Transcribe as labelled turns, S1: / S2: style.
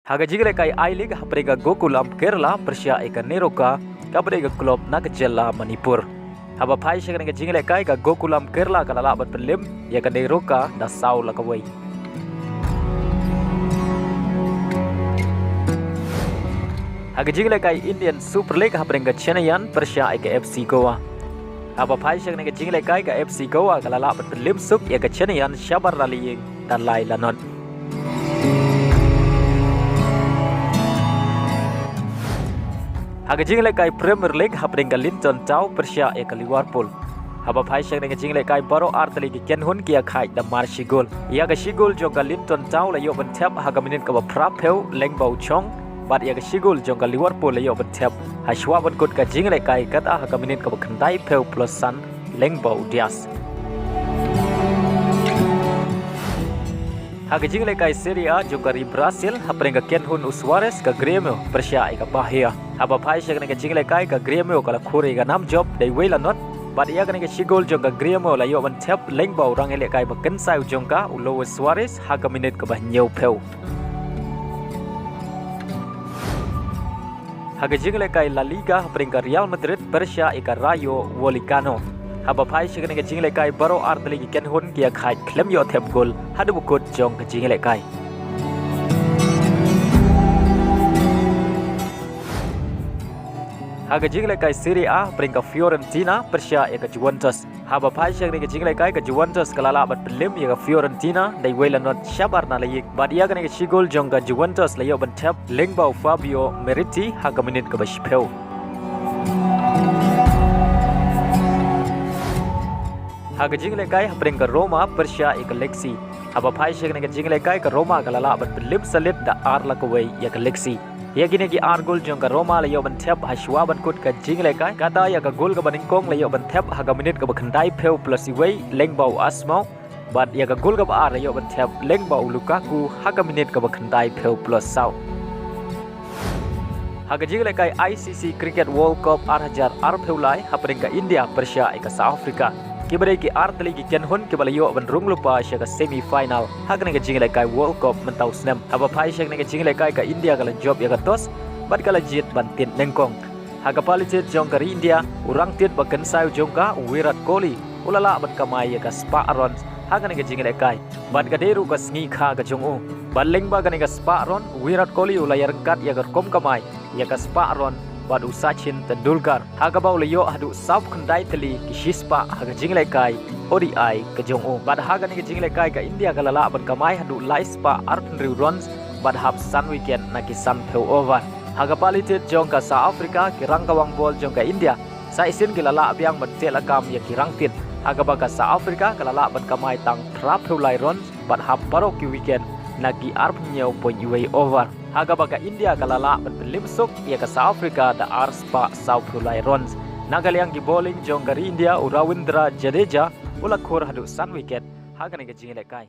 S1: Haga jigre kai I-League haprega Gokulam Kerala Persia eka Neroka kabrega klub Nagajela Manipur. Haba pai shagane ga jingle kai ga Gokulam Kerala kala labat pelim ya ka Neroka da sau lakawai. Haga jingle kai Indian Super League haprega Chennaiyan Persia eka FC Goa. Haba pai shagane ga jingle kai ga FC Goa kala labat pelim suk ya ka Chennaiyan Shabar Rallying dan lai lanon. Haga jingle kai Premier League hapringa Linton Town Persia eka Liverpool. Haba pai shang dengan jingle kai baro artali ki ken hun kia khai da mar shigol. Ia ga shigol jonga Linton Town la yo ban tap haga minin ka prapeu leng bau chong. Bat ia ga shigol jonga Liverpool la yo ban tap hashwa ban kut ka jingle kai kata haga minin ka khandai peu plus san leng bau dias. Haga jingle kai Serie A jogari Brazil haprenga ken hun Suarez ka Grêmio Persia eka Bahia. Haba pai shang dengan jingle kai ka Grêmio kala khore ga nam job dai wela not. Bat ia ga shigol jonga Grêmio la yo ban tap leng bau rang ele kai baken sai jonga ulo Suarez haga minit ka bah nyau peu. Haga jingle kai La Liga haprenga Real Madrid Persia eka Rayo Vallecano. Haba pai shagane ga jingle kai baro artali ki ken hun kia khai klem yo thep gol hadu bukut jong ka jingle kai. Haga jingle kai Serie A peringkat Fiorentina Persia eka Juventus. Haba pai shagane ga jingle kai ka Juventus kalala bat pelim ya ka Fiorentina dai wela not shabar na layik bat ia ga shigol jong ka Juventus layo ban thep lengbau Fabio Meriti haga minit ka bashpeu. Haga jingle kai haprenga Roma Persia eka Lexi. Haba pai shagane ga jingle kai ka Roma kalala bat pelim salit da ar lakawai ya ka Lexi. Ya gini ki ar gol jong ka Roma layo ban thep hashwa ban kut ka jingle kai kata ya ka gol ka baningkong layo ban thep haga minit ka bakhandai peu plus iway lengbau asmau bat ya ka gol ka ar layo ban thep lengbau Lukaku haga minit ka bakhandai peu plus sau. Haga jingle kai ICC Cricket World Cup arhajar ar peulai haprenga India Persia eka South Africa. Kibare ki artali ki ken hun ke balayo ban rung lupa sya semi final haga nega jingle kai World Cup mentau snem haba pai sya nega jingle kai ka India kala job ya ka tos bat kala jit ban tin nengkong haga palicet jong ka India urang tit bakan sai jong ka Virat Kohli ulala bat kamai ya ka spa aron haga nega jingle kai bat ka deru ka sngi kha ka jong u bat lengba ka nega spa aron Virat Kohli ulayar kat ya ka kom kamai ya ka spa aron Badu Sachin Tendulkar haga bau leyo hadu sab khandai tali ki shispa haga jingle kai ODI ka jong o bad haga ni jingle kai ka India kalala ban kamai hadu laispa artri runs bad hab sun weekend na ki sun peu over haga palitet jong ka South Africa ki rangkawang bol jong ka India sa isin kilala abyang ban telakam ya ki rangtit haga ba ka South Africa kalala ban kamai tang trap peu lai runs bad hab baro ki weekend nagi arp nyau point way over haga baga India kalala ban pelim suk ya ka South Africa da arspa South Pulai Rons nagaliang gi bowling jong gari India Urawindra Jadeja ula khor hadu sun wicket haga ni ga jingle kai